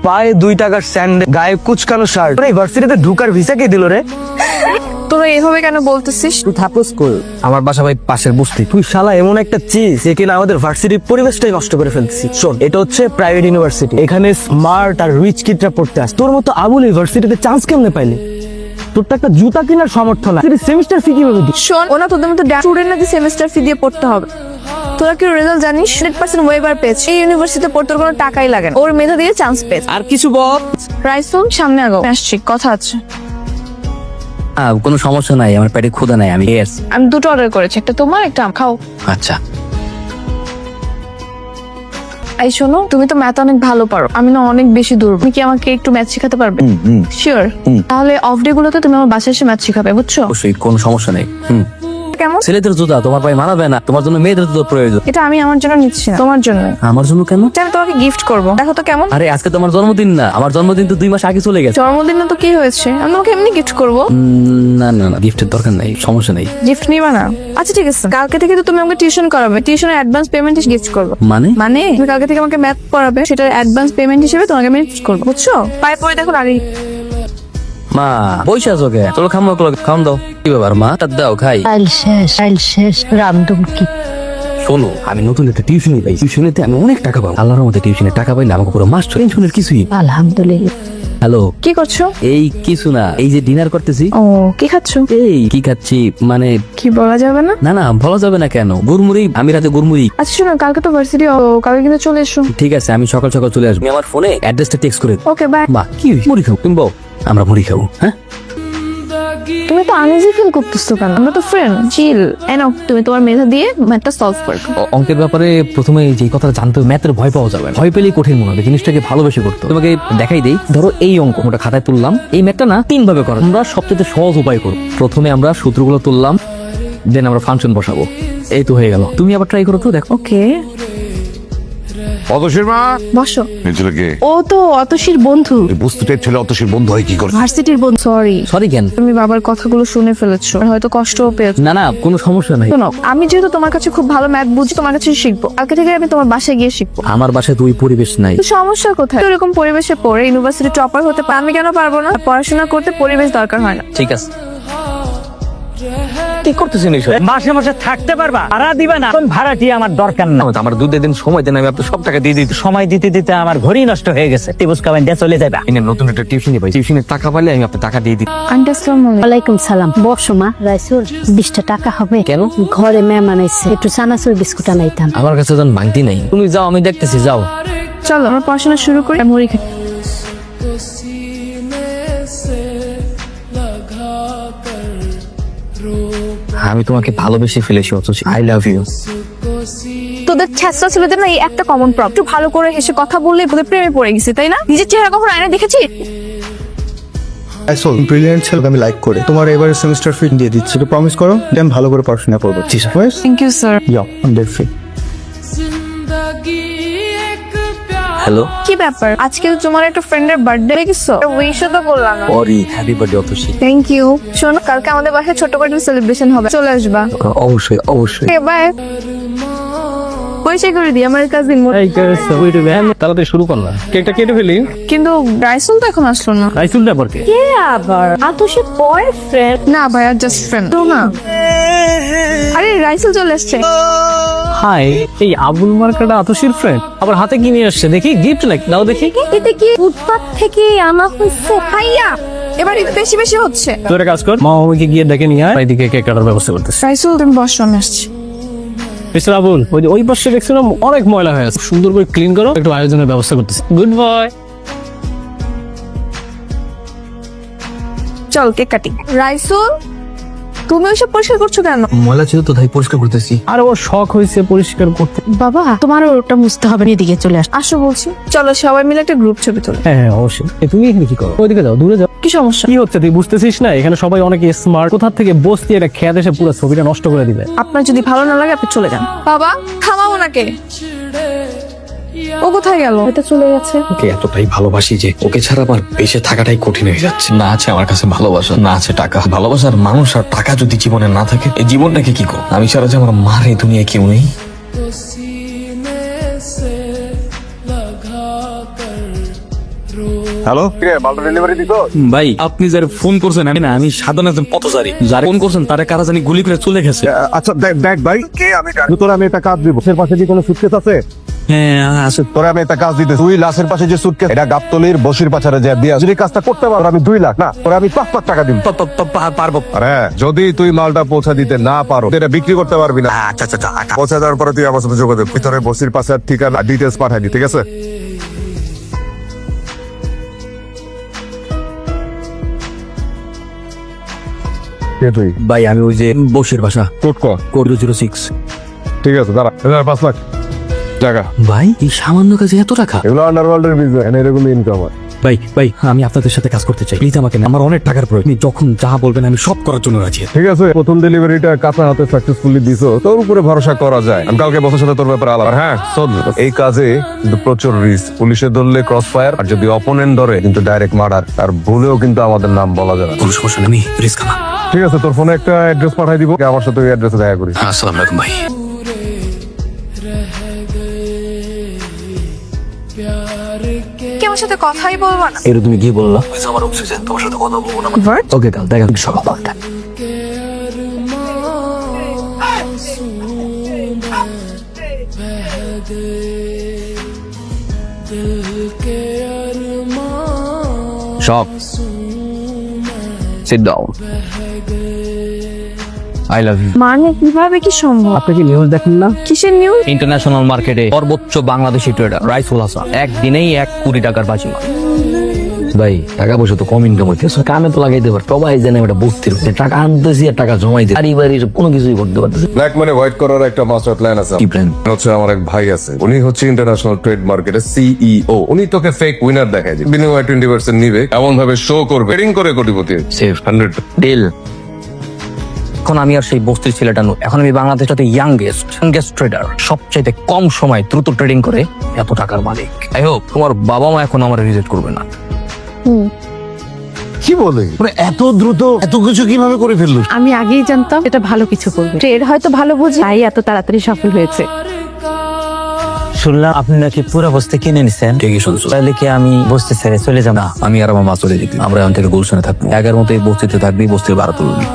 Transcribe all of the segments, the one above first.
পায়ে 2 টাকার স্যান্ডেল, গায়ে কুচকানো শার্ট। এই ভার্সিটিতে ঢুকার ভিসা কে দিল রে? তোরা এভাবে কেন বলতেছিস? তুই থাকোস কই? আমার বাসা ভাই পাশের বস্তি। তুই শালা এমন একটা চিজ যে কিনা আমাদের ভার্সিটির পরিবেশটাই নষ্ট করে ফেলছিস। শোন, এটা হচ্ছে প্রাইভেট ইউনিভার্সিটি, এখানে স্মার্ট আর রিচ কিডরা পড়তে আসে। তোর মতো আবুল ইউনিভার্সিটিতে চান্স কেমনে পাইলি? তোর তো একটা জুতা কেনার সামর্থ্য না, সেমিস্টার ফি কিভাবে দিস? শোন, ওনা তোদের মতো স্টুডেন্ট নাকি সেমিস্টার ফি দিয়ে পড়তে হবে? তোরা কি রেজাল্ট জানিস? 100% ওয়েবার পেয়েছে। এই ইউনিভার্সিটিতে পড়তে ওর কোনো টাকাই লাগে না, ওর মেধা দিয়ে চান্স পেয়েছে। আর কিছু বল। রাইসুল, সামনে আগাও, আসছি, কথা আছে। কোনো সমস্যা নাই, আমার পেটে ক্ষুধা নাই, আমি খেয়ে আসছি। আমি দুটো অর্ডার করেছি, একটা তোমার, একটা আমার। খাও। আচ্ছা। এই শোনো, তুমি তো ম্যাথ অনেক ভালো পারো, আমি না অনেক বেশি দুর্বল। তুমি কি আমাকে একটু ম্যাথ শেখাতে পারবে? শিওর? তাহলে অফ ডে গুলোতে তুমি আমার বাসায় এসে ম্যাথ শেখাবে, বুঝছো? অবশ্যই, কোনো সমস্যা নেই। কেমন? ছেলেদের জুতা তোমার পায়ে মানাবে না, তোমার জন্য মেয়েদের জুতো প্রয়োজন। এটা আমি আমার জন্য নিচ্ছি না, তোমার জন্য। আমার জন্য কেন? আমি তোমাকে গিফট করবো, দেখো তো কেমন। আরে আজকে তোমার জন্মদিন না, আমার জন্মদিন তো 2 মাস আগে চলে গেছে। জন্মদিনে তো কি হয়েছে, আমি তোমাকে এমনি গিফট করবো। না না না, গিফটের দরকার নাই, সমস্যা নেই। গিফট নিবা না? আচ্ছা ঠিক আছে, কালকে থেকে তো তুমি আমাকে টিউশন করাবে, টিউশনের অ্যাডভান্স পেমেন্ট গিফট করবো। মানে? মানে তুমি কালকে থেকে আমাকে ম্যাথ পড়াবে, সেটার অ্যাডভান্স পেমেন্ট হিসেবে তোমাকে আমি গিফট করবো, বুঝছো? পায়ে পড়ে দেখো আগে। মা বসে আছো কে? চলো খাওন দাও। কি ব্যাপার মা, তা দাও খাই। আইল শেষ রামদম কি? শোনো, আমি নতুন একটা টিউশনি পাই, টিউশনিতে আমি অনেক টাকা পাবো। আল্লাহর মধ্যে টিউশনে টাকা পাইলে আমাকে পুরো মাস টেনশনের কিছুই। আলহামদুলিল্লাহ। হ্যালো, কি করছো? এই কিছু না, এই যে ডিনার করতেছি। ও, কি খাচ্ছো? এই কি খাচ্ছি মানে? কি বলা যাবে না? না না, বলা যাবে না কেন? গুড়মুড়ি, আমি রাতে গুড়মুড়ি। আচ্ছা শোনো, কালকে তো ভার্সিটি, কালকে কিন্তু চলে এসো। ঠিক আছে, আমি সকাল সকাল চলে আসবো। আমার ফোনে অ্যাড্রেসটা টেক্সট করে দাও। ওকে, বাই। মা কি হইছে? মুড়ি খাও তুমি বউ, আমরা মুড়ি খাবো। হ্যাঁ, তুমি তো আনইজি ফিল করতেছো কেন? আমরা তো ফ্রেন্ড, চিল। এনো, তুমি তোমার মেধা দিয়ে ম্যাথটা সলভ করবে। অঙ্কের ব্যাপারে প্রথমে যে কথাটা জানতে হবে, ম্যাথের ভয় পাওয়া যাবে না। ভয় পেলেই কঠিন মনে হবে, জিনিসটাকে ভালোবেসে করতে হবে। তোমাকে দেখাই দেই, ধরো এই অঙ্ক ওটা খাতায় তুললাম, এই ম্যাথটা না 3 ভাবে করো। আমরা সবচেয়ে সহজ উপায় করব। প্রথমে আমরা সূত্রগুলো তুললাম, দেন আমরা ফাংশন বসাবো। এই তো হয়ে গেল, তুমি আবার ট্রাই করো তো, দেখো। ওকে, অতসীর মা, বসো। এই ছেলেকে ও তো অতসীর বন্ধু, বস্তুটের ছেলে অতসীর বন্ধু হয় কি করে? ভার্সিটির বন্ধু। সরি। সরি কেন? তুমি বাবার কথাগুলো শুনে ফেলেছো, আর হয়তো কষ্টও পেয়েছো। না না, কোনো সমস্যা নাই। শোনো, আমি যেহেতু তোমার কাছে খুব ভালো ম্যাথ বুঝি, তোমার কাছে শিখবো। কালকে থেকে আমি তোমার বাসায় গিয়ে শিখবো। আমার বাসায় তো ওই পরিবেশ নাই। তো সমস্যা কোথায়? এরকম পরিবেশে পড়ে ইউনিভার্সিটি টপার হতে পারে, আমি কেন পারবো না? পড়াশোনা করতে পরিবেশ দরকার হয় না। ঠিক আছে, কি করতেছেন এইসব? মাসে মাসে থাকতে পারবা, ভাড়া দিবা না? কোন ভাড়াটি আমার দরকার না। আমার 2 দিন সময় দেন, আমি আপনার সব টাকা দিয়ে দিতে। সময় দিতে দিতে আমার ঘড়ি নষ্ট হয়ে গেছে। টিবুস কামেন দিয়ে চলে যাবা। এনে নতুন একটা টিউশনি পাই, টিউশনের টাকা পাইলে আমি আপনার টাকা দিয়ে দিই। আন্টি আসসালামু আলাইকুম। ওয়ালাইকুম সালাম। বসো মা। রাইসুল, 20 টাকা হবে? কেন? ঘরে মেহমান আইছে, একটু চানাচুর বিস্কুট আনাইতাম। আমার কাছে যখন ভাঙতি নাই। তুমি যাও, আমি দেখতেছি, যাও। চলো আমরা পড়াশোনা শুরু করি। মুড়ি খাই। আমি তোমাকে ভালোবেসে ফেলেছি অথচ আই লাভ ইউ। তোদের ছেঁচড়া ছেলেদের না এই একটা কমন প্রবলেম, একটু ভালো করে হেসে কথা বললে তোদের প্রেমে পড়ে গেছে, তাই না? নিজের চেহারা কখনো আয়না দেখেছি? আসল ব্রিলিয়েন্ট ছেলে, আমি লাইক করে তোমার এবারে সেমিস্টার ফি দিয়ে দিচ্ছি। তো প্রমিস করো যে আমি ভালো করে পড়াশোনা করবো। Thank you sir. Free. Hello, কি ব্যাপার, আজকে তো তোমার একটা ফ্রেন্ডের বার্থডে, দেখছো? উইশও তো করলাম না। অরি happy birthday Atasi. Thank you. শোনো, কালকে আমাদের বাসায় ছোট করে সেলিব্রেশন হবে, চলে আসবা। অবশ্যই অবশ্যই। ওকে, বাই। পরিচয় করে দিই, আমার কাজিন। তাড়াতাড়ি শুরু কর না, কেকটা কেটে ফেলি। কিন্তু রাইসুল তো এখন আসলো না। রাইসুল ব্যাপার কে? কে আবার? আতসীর বয়ফ্রেন্ড? না ভাইয়া, জাস্ট ফ্রেন্ড তো না। আরে রাইসুল চলে আসছে। হাই, এই আবুল মার্কাটা আতসীর ফ্রেন্ড, আবার হাতে কি নিয়ে আসছে দেখি? গিফট নাকি? নাও দেখি। এটা কি ফুটপাত থেকে আনা হয়েছে? ভাইয়া, এবার একটু বেশি বেশি হচ্ছে। তুই একটা কাজ কর, মা মামিকে গিয়ে ডেকে নিয়ে আয়, এদিকে কেক কাটার ব্যবস্থা করতেছে। রাইসুল, তুমি বসো, আমি আসছি। মিস্টার আবুল, ওই পাশে দেখছিলাম অনেক ময়লা হয়ে আছে, সুন্দর করে ক্লিন করো, একটু আয়োজনের ব্যবস্থা করতেছে। Good boy. চল কেক কাটি। রাইসুল, তুমি ওইসব পরিষ্কার করছো কেন? ময়লা ছিল তো তাই পরিষ্কার করতেছি। আর ওর শখ হয়েছে পরিষ্কার করতে। বাবা, তোমারও ওটা মুছতে হবে, এদিকে চলে আস। আসো বলছি। চলো সবাই মিলে একটা গ্রুপ ছবি তোলো। হ্যাঁ হ্যাঁ, অবশ্যই। তুমি এখানে কি করো? ওইদিকে যাও, দূরে যাও। কি সমস্যা? কি হচ্ছে তুই বুঝতেছিস না? এখানে সবাই অনেক স্মার্ট, কোথা থেকে বসতি এটা খেয়াল এসে পুরো ছবিটা নষ্ট করে দিবে। আপনার যদি ভালো না লাগে আপনি চলে যান। বাবা, থামাও ওনাকে। ও কোথায় গেল? এটা চলে গেছে। ওকে এতটাই ভালোবাসি যে ওকে ছাড়া আমার বেঁচে থাকাটাই কঠিন হয়ে যাচ্ছে। না আছে আমার কাছে ভালোবাসা, না আছে টাকা। ভালোবাসার মানুষ আর টাকা যদি জীবনে না থাকে, এই জীবনটাকে কি করব? আমি ছাড়া যে আমার মার এই দুনিয়ায় কেউ নেই। হ্যালো মালটা ডেলিভারি দিত? ভাই আপনি যারা ফোন করছেন আমি না, আমি সাধারণ একজন পথচারী। যারা ফোন করছেন তারা কারা জানি গুলি করে চলে গেছে। আচ্ছা দেখ ভাই, কে আমি তোরা আমি একটা কাজ দিব। লাশের পাশে কি কোনো সুটকেস আছে? হ্যাঁ আছে। তোরা আমি একটা কাজ দিতে, তুই লাশের পাশে যে সুটকেস, এটা গাবতলির বসির পাচারে যা দিয়া যদি কাজটা করতে পারো আমি 2 লাখ না, তোরা আমি 5 লাখ টাকা দিব। পারবো। আরে যদি তুই মালটা পৌঁছা দিতে না পারো, এটা বিক্রি করতে পারবি না। আচ্ছা আচ্ছা আচ্ছা। পৌঁছা দেওয়ার পরে তুই আমার সাথে যোগাযোগ, ভিতরে বসির পাশে ঠিকানা ডিটেলস পাঠাই দি, ঠিক আছে? কে তুই? ভাই আমি ওই যে বসির বাসা কোড কর। কোড 06। ঠিক আছে দাঁড়া, 5 লাখ টাকা। ভাই এই সামান্য কাজে এত টাকা? এগুলো আন্ডারওয়ার্ল্ডের বিজনেস, এরকম ইনকাম হয়। ভাই আমি আপনাদের সাথে কাজ করতে চাই, প্লিজ আমাকে না, আমার অনেক টাকার প্রয়োজন। আপনি যখন যা বলবেন আমি সব করার জন্য রাজি আছি। ঠিক আছে, প্রথম ডেলিভারিটা কাপড় হাতে সাকসেসফুলি দিছো, তোর উপরে ভরসা করা যায়। আমি কালকে বসের সাথে তোর ব্যাপারে আলাপ। আর হ্যাঁ শোন, এই কাজে কিন্তু প্রচুর রিস্ক। পুলিশে ধরলে ক্রস ফায়ার, আর যদি অপোনেন্ট ধরে কিন্তু ডাইরেক্ট মার্ডার। আর ভুলেও কিন্তু আমাদের নাম বলা যাবে না। কোনো সমস্যা নেই, আমি রিস্ক না। ঠিক আছে, তোর ফোনে একটা অ্যাড্রেস পাঠাই দিব, আমার সাথে ওই অ্যাড্রেসে দেখা করিস। আসসালামু আলাইকুম ভাই। কি আমার সাথে কথাই বলবা না? এর তুমি কি বললা? আমার অক্সিজেন, তোমার সাথে কথা বলবো না। ভার্ট, ওকে কাল দেখা হবে সকাল 9টা। সব sit down. I love you. মানে কিভাবে কি সম্ভব? আপনি কি নিউজ দেখেন না? কিসের নিউজ? ইন্টারন্যাশনাল মার্কেটে সর্বোচ্চ বাংলাদেশি ট্রেডার রাইসুল হাসান একদিনেই 1 কোটি টাকার বাজি মারে। ভাই টাকা পয়সা তো কম ইনকাম হইতেছে, কামে তো লাগাইতে পারে। সবাই জানে এটা বুঝতে টাকা আনতেছি আর টাকা জমাই দিই, বাড়ি কোনো কিছুই করতে পারতেছে। ব্ল্যাক মানি হোয়াইট করার একটা মাস্টার প্ল্যান আছে। কি প্ল্যান? হচ্ছে আমার এক ভাই আছে, উনি হচ্ছে ইন্টারন্যাশনাল ট্রেড মার্কেটের সিইও। উনি তোকে ফেক উইনার দেখায় যে বিনিময়ে 20% নিবে, এমন ভাবে শো করবে, ট্রেডিং করে কোটিপতি। Safe 100 deal. এখন আমি আর সেই বস্তির ছেলেটা নই, এখন আমি বাংলাদেশের ইয়াংগেস্ট ট্রেডার, সবচাইতে কম সময় দ্রুত ট্রেডিং করে এত টাকার মালিক। আই হোপ তোমার বাবা মা এখন আমার রিজেক্ট করবে না। কি বলে এত দ্রুত এত কিছু কিভাবে করে ফেললো? আমি আগেই জানতাম এটা ভালো কিছু করবে। ট্রেড হয়তো ভালো বোঝে, তাই এত তাড়াতাড়ি সফল হয়েছে। শুনলাম আপনি নাকি পুরো বস্তি কিনে নিছেন। ঠিকই শুনছো। তাহলে কি আমি বস্তি ছেড়ে চলে যাব? না, আমি আর আমার মা চলে যেতে, আমরা এখন থেকে গুলশানে থাকবো। আগের মতো এই বস্তিতে থাকবি, বস্তির ভাড়া তুলবি।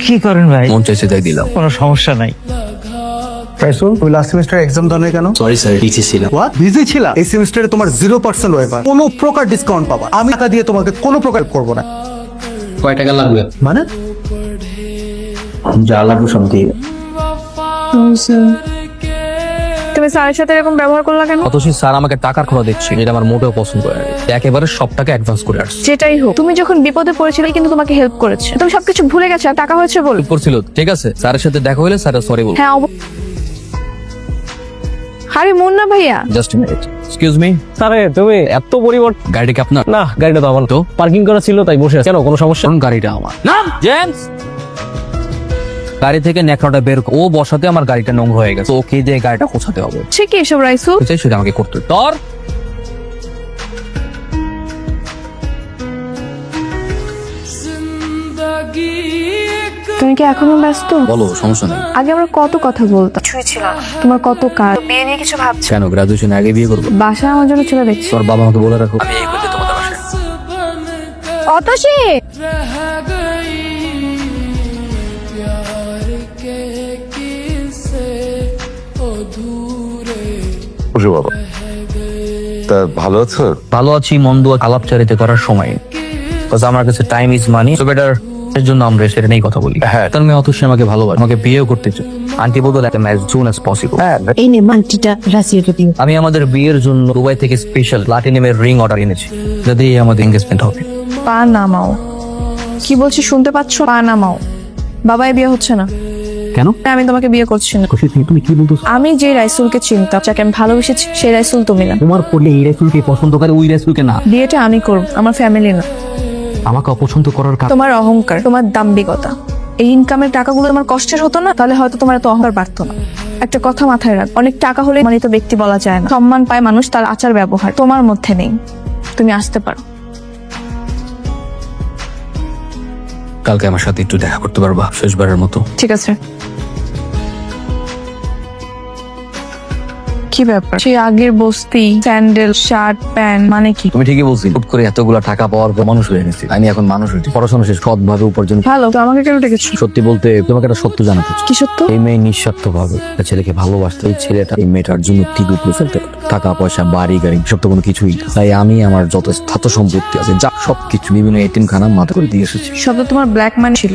কি করেন ভাই? মন চাইছে তাই দিলাম। কোনো সমস্যা নাই। রাইসুল, তুমি লাস্ট সেমিস্টার এক্সাম দাও নাই কেন? সরি স্যার, পিছিয়ে ছিলাম। হোয়াট, বিজি ছিলা? এই সেমিস্টারে তোমার 0% ওয়েভার, কোনো প্রকার ডিসকাউন্ট পাবা। আমি টাকা দিয়ে তোমাকে কোনো প্রকার করব না। কয় টাকা লাগবে? মানে যা লাগবে সব দিয়ে। তুমি স্যারের সাথে এরকম ব্যবহার করলা কেন? অথচ স্যার আমাকে টাকার খোলা দিচ্ছে, যেটা আমার মোটেও পছন্দ হয় না। একেবারে সব টাকা অ্যাডভান্স করে আসছে। যেটাই হোক, তুমি যখন বিপদে পড়েছিলে কিন্তু তোমাকে হেল্প করেছে। তুমি সবকিছু ভুলে গেছো আর টাকা হয়েছে বল। করছিল, ঠিক আছে, স্যারের সাথে দেখা হলে স্যার সরি বল। হ্যাঁ আরে মুন্না ভাইয়া, just a minute, excuse me. স্যারে তুমি এত পরিবর্তন? গাড়িটা কি আপনার? না, গাড়িটা তো আমার। তো পার্কিং করা ছিল তাই বসে আছি। কেন, কোনো সমস্যা? কোন গাড়িটা আমার? না জেমস, গাড়ি থেকে নেকড়াটা বের ও বসাতে আমার গাড়িটা নোংরা হয়ে গেছে, ওকে দিয়ে গাড়িটা গোছাতে হবে। সে কি এসব রাইসুল? তুই চাই সেটা আমাকে করতে হবে। তোর তুমি কি এখনো ব্যস্ত? বলো, সমস্যা নেই। আগে আমরা কত কথা বলতাম, কিছুই ছিল না। তোমার কত কাজ, বিয়ে নিয়ে কিছু ভাবছো? কেন, গ্রাজুয়েশন আগে বিয়ে করবো? বাসায় আমার জন্য ছেলে দেখছো? তোর বাবা আমাকে বলে রাখো আমি এই করতে তোমাদের বাসায়। অতসী, বুঝো বাবা, তা ভালো আছো? ভালো আছি, মন্দ আলাপচারিতা করার সময়, Because আমার কাছে time is money, so better এর জন্য আমরা সেটা নিয়ে কথা বলি। হ্যাঁ। তার মেয়ে অতসী আমাকে ভালোবাসে, আমাকে বিয়েও করতে চায়। আন্টি বলতো that as soon as possible. এই নে মান্টিটা রাশিয়াটা দিও। আমি আমাদের বিয়ের জন্য দুবাই থেকে স্পেশাল প্লাটিনামের রিং অর্ডার এনেছি, যদি আমাদের এনগেজমেন্ট হবে। পা নামাও। কি বলছি শুনতে পাচ্ছ? পা নামাও। বাবাই বিয়ে হচ্ছে না। কেন? আমি তোমাকে বিয়ে করছি না। তুমি কি বলতো? আমি যে রাইসুলকে চিনতাম, যাকে আমি ভালোবেসেছি, সেই রাইসুল তুমি না। তোমার পড়লে এই রাইসুলকে পছন্দ করে, ওই রাইসুলকে না। বিয়েটা আমি করব, আমার ফ্যামিলি না। আমাকে অপছন্দ করার কারণ তোমার অহংকার, তোমার দাম্ভিকতা। এই ইনকামের টাকাগুলো তোমার কষ্টের হতো না, তাহলে হয়তো তোমার এত অহংকার বাড়তো না। একটা কথা মাথায় রাখ, অনেক টাকা হলে সম্মানিত ব্যক্তি বলা যায় না। সম্মান পায় মানুষ তার আচার ব্যবহার, তোমার মধ্যে নেই। তুমি আসতে পারো। কালকে আমার সাথে একটু দেখা করতে পারবা, শেষবারের মতো? ঠিক আছে। কি ব্যাপার? সেই আগের বস্তি, স্যান্ডেল, শার্ট, প্যান্ট মানে কি? তুমি ঠিকই বলছি, হুট করে এতগুলো টাকা পাওয়ার পর মানুষ হয়ে গেছি। আমি এখন মানুষ হয়েছি, পড়াশোনা শেষ, সৎভাবে উপার্জন। ভালো, তো আমাকে কেন ডেকেছো? সত্যি বলতে তোমাকে একটা সত্য জানাতে চাই। কি সত্য? এই মেয়ে নিঃস্বার্থ ভাবে একটা ছেলেকে ভালোবাসতে, এই ছেলেটা এই মেয়েটার জন্য ঠিক উপরে ফেলতে পারে। টাকা পয়সা, বাড়ি গাড়ি সব তো কোনো কিছুই না। তাই আমি আমার যত স্থাত সম্পত্তি আছে যা সবকিছু বিভিন্ন এতিমখানা মাথা করে দিয়ে এসেছি। সব তো তোমার ব্ল্যাক মান ছিল।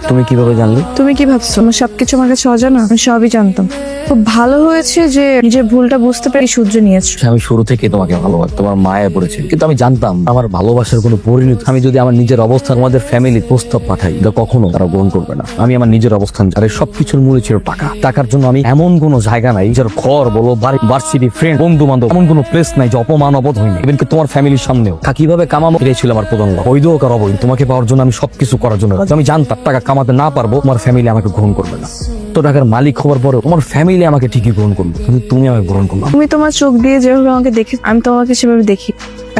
তুমি কিভাবে জানলে? তুমি কি ভাবছো আমার সবকিছু আমার কাছে অজানা? আমি সবই জানতাম। খুব ভালো হয়েছে যে নিজের ভুলটা বুঝতে পেরে সূর্য নিয়েছো। আমি শুরু থেকে তোমাকে ভালোবাসি, তোমার মায়া পড়েছে, কিন্তু আমি জানতাম আমার ভালোবাসার কোনো পরিণতি, আমি যদি আমার নিজের অবস্থান আমাদের ফ্যামিলি প্রস্তাব পাঠাই এটা কখনো তারা গ্রহণ করবে না। আমি আমার নিজের অবস্থান, আর এই সবকিছুর মূলে ছিল টাকা। টাকার জন্য আমি এমন কোনো জায়গা নাই, নিজের ঘর বলো, বাড়ি, ভার্সিটি, ফ্রেন্ড, বন্ধু বান্ধব, এমন কোনো প্লেস নাই যে অপমান অবোধ হয়নি। ইভেন কি তোমার ফ্যামিলির সামনেও কিভাবে কামাবো এটাই ছিল আমার প্রধান লক্ষ্য। বৈধ হোক আর অবৈধ, তোমাকে পাওয়ার জন্য আমি সবকিছু করার জন্য রাজি। আমি জানতাম টাকা কামাতে না পারবো, আমার ফ্যামিলি আমাকে গ্রহণ করবে না। তো টাকার মালিক হওয়ার পরে তোমার ফ্যামিলি আমাকে ঠিকই গ্রহণ করবে, কিন্তু তুমি আমাকে গ্রহণ করবে না। তুমি তোমার চোখ দিয়ে যেভাবে আমাকে দেখে, আমি তোমাকে সেভাবে দেখি।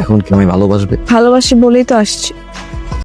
এখন কি আমি ভালোবাসবে? ভালোবাসি বলেই তো আসছি।